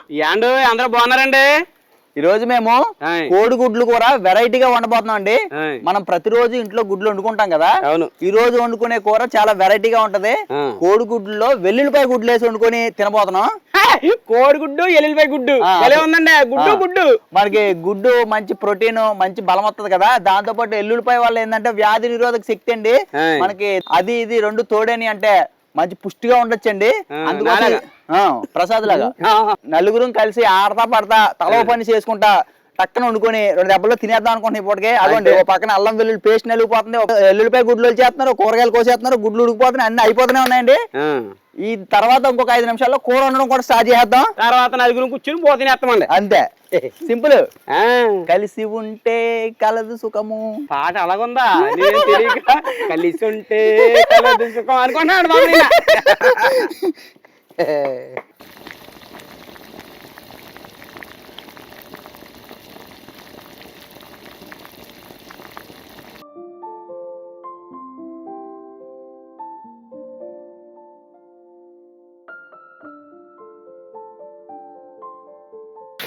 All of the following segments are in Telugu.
యాండు అందరూ బాగున్నారండి? ఈ రోజు మేము కోడిగుడ్లు కూర వెరైటీగా వండబోతున్నాం అండి. మనం ప్రతిరోజు ఇంట్లో గుడ్లు వండుకుంటాం కదా. అవును. ఈ రోజు వండుకునే కూర చాలా వెరైటీగా ఉంటది. కోడిగుడ్లలో వెల్లుల్లిపాయ గుడ్లు వేసి వండుకొని తినబోతున్నాం. కోడిగుడ్డు ఎల్లుల్లిపాయ గుడ్డు ఉందండి. గుడ్డు గుడ్డు మనకి గుడ్డు మంచి ప్రోటీన్ మంచి బలం వస్తుంది కదా. దాంతో పాటు ఎల్లుల్లిపాయ వల్ల ఏంటంటే వ్యాధి నిరోధక శక్తి అండి. మనకి అది ఇది రెండు తోడని అంటే మంచి పుష్టిగా ఉండొచ్చండి. అందుకని ప్రసాద్ లాగా నలుగురం కలిసి ఆడతా పడతా తలవ పని చేసుకుంటా పక్కన వండుకొని 2 దెబ్బల్లో తినేద్దాం అనుకుంటున్నా. ఇప్పటికే అదండి ఓ పక్కన అల్లం వెల్లుల్లి పేస్ట్ నలిగిపోతుంది, ఎల్లుల్లిపాయ గుడ్లు చేస్తున్నారు, కూరగాయలు కోసేస్తున్నారు, గుడ్లు ఉడికిపోతున్నాయి, అన్ని అయిపోతూనే ఉన్నాయండి. ఈ తర్వాత ఇంకొక 5 నిమిషాల్లో కూర వండడం కూడా స్టార్ట్ చేద్దాం. తర్వాత నలుగురు కూర్చుని పోతేనేస్తామండి. అంతే సింపుల్. కలిసి ఉంటే కలదు సుఖము పాట అలాగుందా? తెలియక కలిసి ఉంటే కలదు సుఖం అనుకున్నాడు బాబు.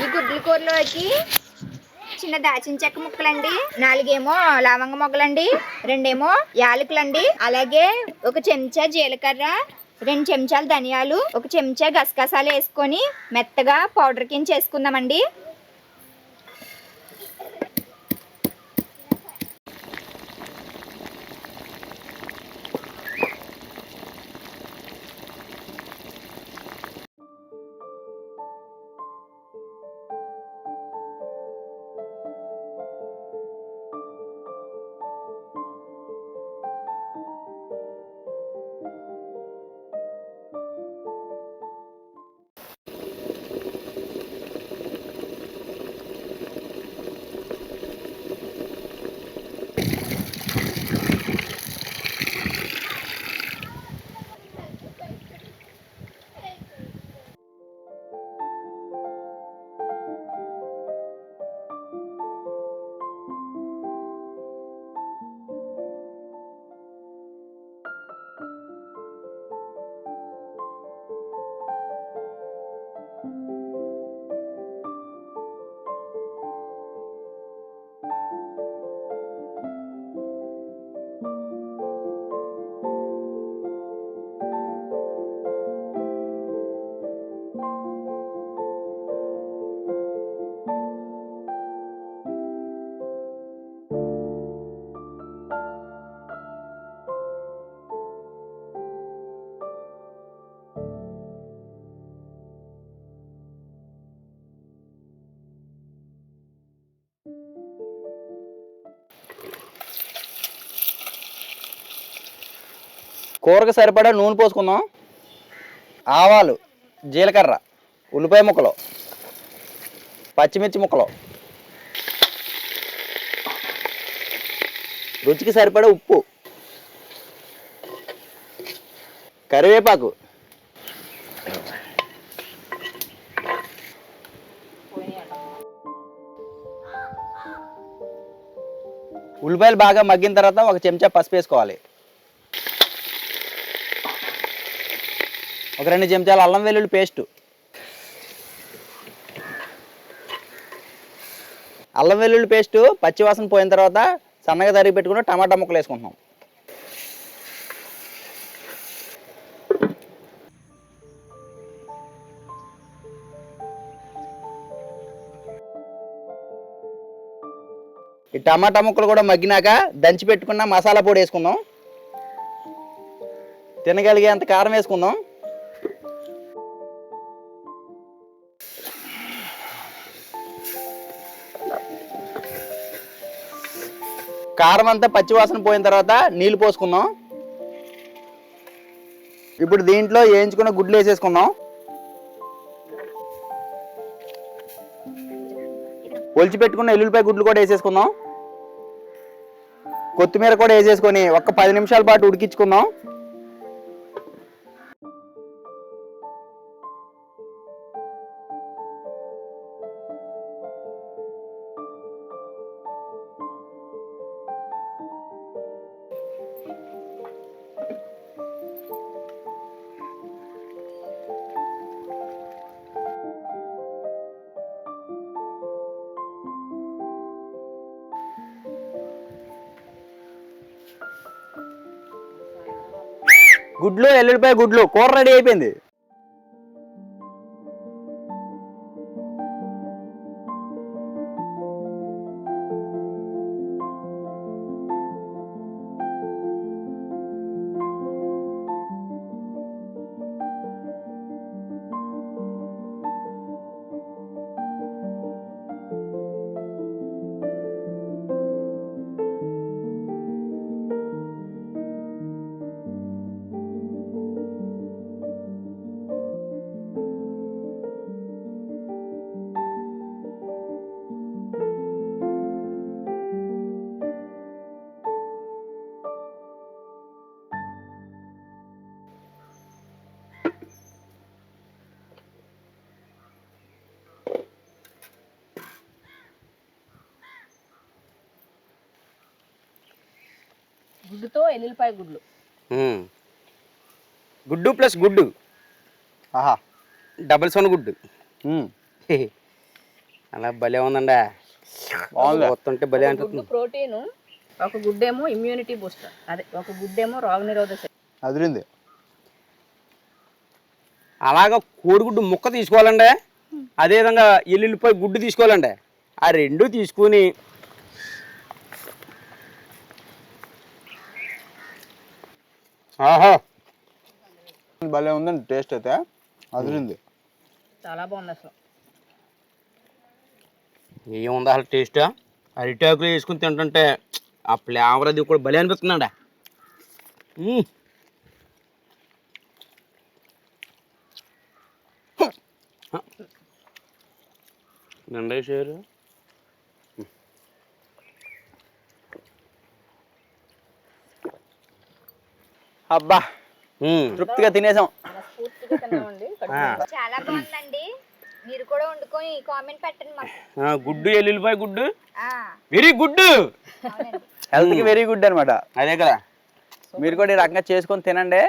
ఈ గుడ్ల కూరలోకి చిన్న దాచిన చెక్క ముక్కలండి, 4 ఏమో లవంగ మొగ్గలండి, 2 ఏమో యాలకులండి, అలాగే 1 చెంచా జీలకర్ర, 2 చెంచాలు ధనియాలు, 1 చెంచా గసగసాలు వేసుకొని మెత్తగా పౌడర్ కింద చేసుకుందామండి. కూరకు సరిపడా నూనె పోసుకుందాం. ఆవాలు, జీలకర్ర, ఉల్లిపాయ ముక్కలు, పచ్చిమిర్చి ముక్కలు, రుచికి సరిపడా ఉప్పు, కరివేపాకు, ఉల్లిపాయలు బాగా మగ్గిన తర్వాత 1 చెంచా పసుపు వేసుకోవాలి. 2 చెంచాలు అల్లం వెల్లుల్లి పేస్టు, అల్లం వెల్లుల్లి పేస్టు పచ్చివాసన పోయిన తర్వాత సన్నగా తరిగి పెట్టుకుని టమాటా ముక్కలు వేసుకుంటున్నాం. ఈ టమాటా ముక్కలు కూడా మగ్గినాక దంచి పెట్టుకున్న మసాలా పొడి వేసుకుందాం. తినగలిగేంత కారం వేసుకుందాం. కారం అంతా పచ్చివాసన పోయిన తర్వాత నీళ్ళు పోసుకుందాం. ఇప్పుడు దీంట్లో వేయించుకున్న గుడ్లు వేసేసుకుందాం. ఒలిచి పెట్టుకున్న ఎల్లుల్లిపాయ గుడ్లు కూడా వేసేసుకుందాం. కొత్తిమీర కూడా వేసేసుకొని 10 నిమిషాల పాటు ఉడికించుకుందాం. గుడ్లు ఎల్లుల్లిపాయ గుడ్లు కూర రెడీ అయిపోయింది. గుడ్డుతో ఎల్లుల్లిపాయ గుడ్లు. గుడ్డు ప్లస్ గుడ్డు, ఆహా డబుల్ సొన గుడ్డు. అలా భలే ఉందండి, వస్తుంటే భలే గుడ్డు అంటుంది. ప్రోటీన్, ఒక గుడ్డేమో ఇమ్యూనిటీ బూస్టర్, అదే ఒక గుడ్డేమో రోగనిరోధక శక్తి. అదిరింది. అలాగా కోడిగుడ్డు ముక్క తీసుకోవాలండి, అదేవిధంగా ఎల్లుల్లిపాయ గుడ్డు తీసుకోవాలండి. ఆ రెండు తీసుకుని ఆహా భలే ఉందండి, టేస్ట్ అయితే అదిరింది. చాలా బాగుంది అసలు. ఏముంది అసలు టేస్ట్, అరిటాకులు వేసుకుని తింటుంటే ఆ ఫ్లేవర్ అది కూడా భలే అనిపిస్తుందండి. నిండేసారు. అబ్బా తృప్తిగా తినేసాం. పూర్తిగా తిన్నామండి. చాలా బాగుందండి. మీరు కూడా వండుకొని కామెంట్ పెట్టండి మాకు. గుడ్డు ఎల్లుల్లిపాయ గుడ్డు ఆ, వెరీ గుడ్, అవునండి. హెల్త్ కి వెరీ గుడ్ అనమాట. అదే కదా. మీరు కూడా ఈ రకంగా చేసుకొని తినండి.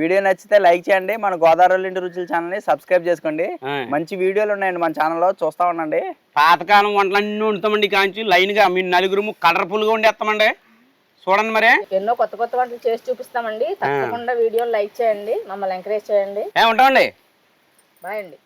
వీడియో నచ్చితే లైక్ చేయండి. మన గోదావరి ఇంటి రుచుల ఛానల్ ని సబ్స్క్రైబ్ చేసుకోండి. మంచి వీడియోలు ఉన్నాయండి మన ఛానల్లో, చూస్తా ఉండండి. పాతకాలం వంటలన్నీ వండుతామండి, కాంచి లైన్ గా మీ నలుగురు కలర్ఫుల్ గా వండేస్తామండి. చూడండి మరి, ఎన్నో కొత్త కొత్త వంటలు చేసి చూపిస్తామండి. తప్పకుండా వీడియోలు లైక్ చేయండి, మమ్మల్ని ఎంకరేజ్ చేయండి. ఉంటామండి. బాయ్ అండి.